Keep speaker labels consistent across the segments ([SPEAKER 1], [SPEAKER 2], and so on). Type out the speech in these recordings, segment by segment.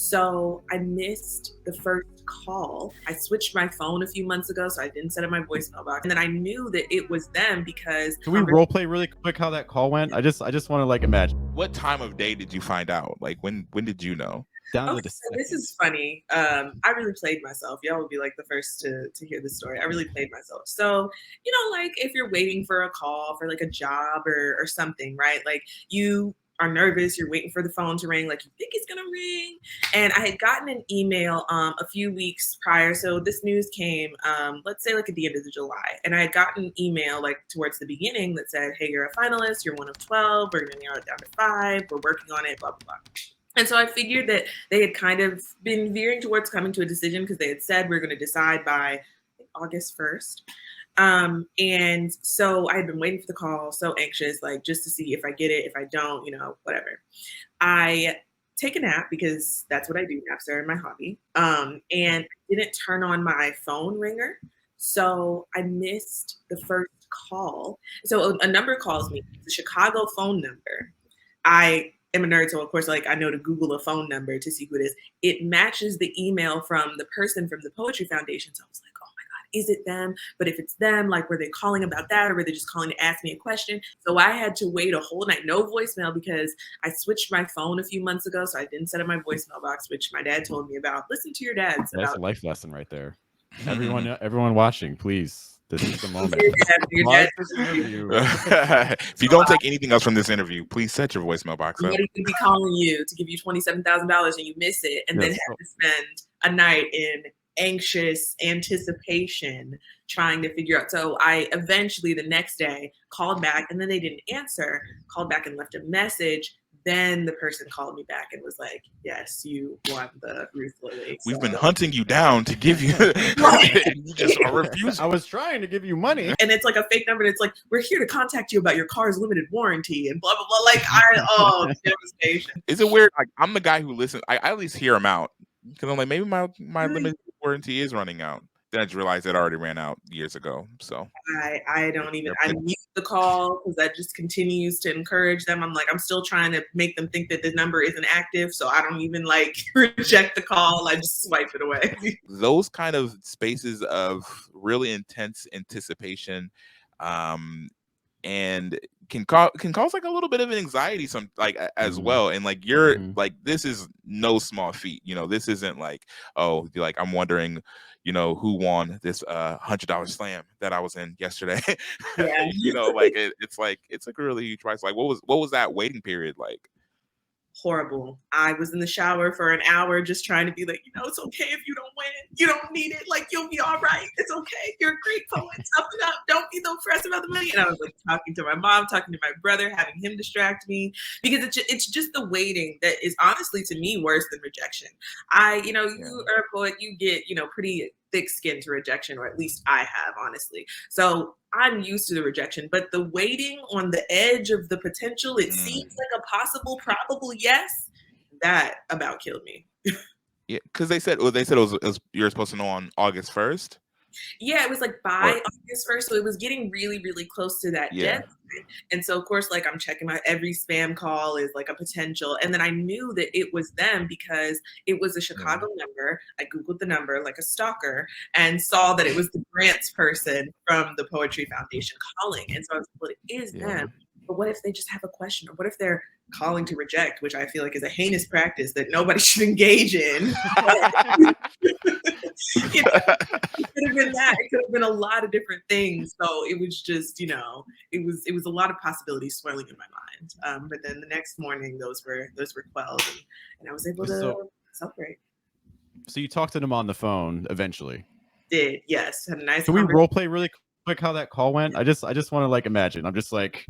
[SPEAKER 1] So I missed the first call. I switched my phone a few months ago, so I didn't set up my voicemail box. And then I knew that it was them because
[SPEAKER 2] Can we role play really quick how that call went? I just want to like imagine.
[SPEAKER 3] What time of day did you find out? Like when did you know?
[SPEAKER 2] Down to
[SPEAKER 1] Okay,
[SPEAKER 2] the
[SPEAKER 1] so this
[SPEAKER 2] second.
[SPEAKER 1] is funny. I really played myself. Y'all will be like the first to hear the story. I really played myself. So, like if you're waiting for a call for like a job or something, right? Like you are nervous, you're waiting for the phone to ring, like you think it's gonna ring. And I had gotten an email a few weeks prior. So this news came, let's say like at the end of July. And I had gotten an email like towards the beginning that said, hey, you're a finalist, you're one of 12, we're gonna narrow it down to 5, we're working on it, blah, blah, blah. And so I figured that they had kind of been veering towards coming to a decision because they had said we're going to decide by August 1st. And so I had been waiting for the call, so anxious, like just to see if I get it, if I don't, whatever. I take a nap because that's what I do. Naps are my hobby. And I didn't turn on my phone ringer. So I missed the first call. So a number calls me. It's a Chicago phone number. I am a nerd, so of course, like I know to Google a phone number to see who it is. It matches the email from the person from the Poetry Foundation. So I was like, oh my God, is it them? But if it's them, like were they calling about that or were they just calling to ask me a question? So I had to wait a whole night, no voicemail, because I switched my phone a few months ago. So I didn't set up my voicemail box, which my dad told me about. Listen to your dad's.
[SPEAKER 2] That's a life lesson right there. Everyone watching, please. This is the moment.
[SPEAKER 1] Your dad
[SPEAKER 3] If you don't take anything else from this interview, please set your voicemail box up.
[SPEAKER 1] Somebody could be calling you to give you $27,000 and you miss it, and then have to spend a night in anxious anticipation trying to figure out. So I eventually the next day called back, and then they didn't answer, called back and left a message. Then the person called me back and was like, yes, you won the Ruth Lilly.
[SPEAKER 3] We've been hunting you down to give you you just are refusing.
[SPEAKER 2] I was trying to give you money.
[SPEAKER 1] And it's like a fake number. And it's like, we're here to contact you about your car's limited warranty and blah, blah, blah. Like, devastation.
[SPEAKER 3] Is it weird? Like, I'm the guy who listens. I at least hear them out because I'm like, maybe my limited warranty is running out. Then I just realized it already ran out years ago. So
[SPEAKER 1] I don't even, I mute the call because that just continues to encourage them. I'm like, I'm still trying to make them think that the number isn't active. So I don't even like reject the call. I just swipe it away.
[SPEAKER 3] Those kind of spaces of really intense anticipation and can cause like a little bit of an anxiety as well. And like you're like, this is no small feat. This isn't like, oh, like I'm wondering, who won this $100 slam that I was in yesterday.
[SPEAKER 1] Yeah.
[SPEAKER 3] It's like a really huge price. Like what was that waiting period like?
[SPEAKER 1] Horrible. I was in the shower for an hour just trying to be like, it's okay if you don't win. You don't need it. Like, you'll be all right. It's okay. You're a great poet. Toughen up. Don't be so stressed about the money. And I was like talking to my mom, talking to my brother, having him distract me because it's just the waiting that is honestly to me worse than rejection. You are a poet, you get, pretty thick skin to rejection, or at least I have, honestly. So I'm used to the rejection, but the waiting on the edge of the potential, it seems like a possible, probable yes, that about killed me.
[SPEAKER 3] Yeah, because they said it was you're supposed to know on August 1st.
[SPEAKER 1] Yeah, it was like by August 1st, so it was getting really, really close to that deadline. And so, of course, like I'm checking my every spam call is like a potential. And then I knew that it was them because it was a Chicago number. I Googled the number like a stalker and saw that it was the grants person from the Poetry Foundation calling. And so I was like, well, it is them. But what if they just have a question? Or what if they're calling to reject, which I feel like is a heinous practice that nobody should engage in? It could have been that. It could have been a lot of different things. So it was just, it was a lot of possibilities swirling in my mind. But then the next morning, those were quelled, and I was able to celebrate.
[SPEAKER 2] So you talked to them on the phone eventually.
[SPEAKER 1] Did, yes. Had a nice.
[SPEAKER 2] Can we role play really quick how that call went? I just want to like imagine. I'm just like,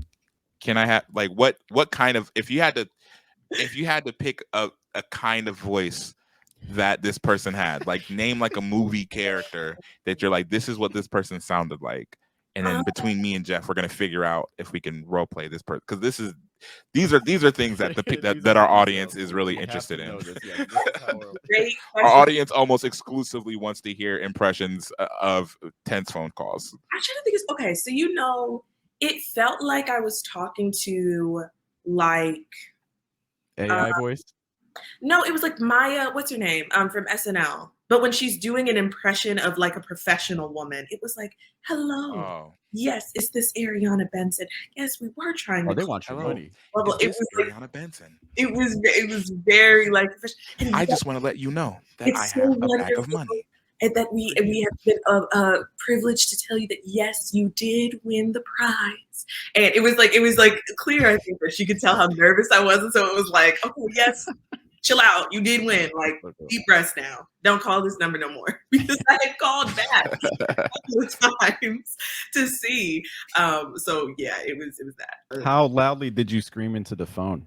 [SPEAKER 3] can I have like what kind of if you had to pick a kind of voice that this person had, like name like a movie character that you're like, this is what this person sounded like, and then between me and Jeff, we're gonna figure out if we can role play this person because these are things that that our audience is really interested in. Our audience almost exclusively wants to hear impressions of tense phone calls.
[SPEAKER 1] I'm trying to think. Okay, so it felt like I was talking to like
[SPEAKER 2] AI voice.
[SPEAKER 1] No, it was like Maya, what's her name? From SNL. But when she's doing an impression of like a professional woman, it was like, hello.
[SPEAKER 3] Oh,
[SPEAKER 1] Yes, is this Ariana Benson? Yes, we were trying
[SPEAKER 2] Oh,
[SPEAKER 1] to
[SPEAKER 2] they
[SPEAKER 1] call
[SPEAKER 2] want your
[SPEAKER 3] hello.
[SPEAKER 2] money.
[SPEAKER 1] level.
[SPEAKER 3] Is
[SPEAKER 1] It
[SPEAKER 3] this
[SPEAKER 1] was like
[SPEAKER 3] Ariana Benson?
[SPEAKER 1] it was very like and
[SPEAKER 3] I
[SPEAKER 1] yet
[SPEAKER 3] just want to let you know that I
[SPEAKER 1] it's so
[SPEAKER 3] have a bag of
[SPEAKER 1] wonderful
[SPEAKER 3] money.
[SPEAKER 1] and that we have been privileged to tell you that yes, you did win the prize. And it was like clear, I think, that she could tell how nervous I was. And so it was like, okay, yes, chill out. You did win. Like, deep breaths now. Don't call this number no more. Because I had called back a couple of times to see. So yeah, it was that.
[SPEAKER 2] How loudly did you scream into the phone?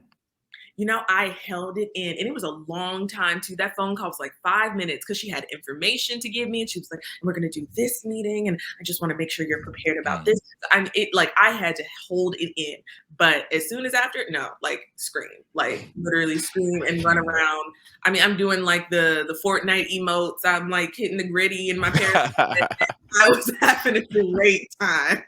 [SPEAKER 1] You know, I held it in, and it was a long time too. That phone call was like 5 minutes because she had information to give me, and she was like, "We're going to do this meeting, and I just want to make sure you're prepared about this." I had to hold it in, but as soon as after, no, like scream, like literally scream and run around. I mean, I'm doing like the Fortnite emotes. I'm like hitting the gritty in my parents. I was having a great time.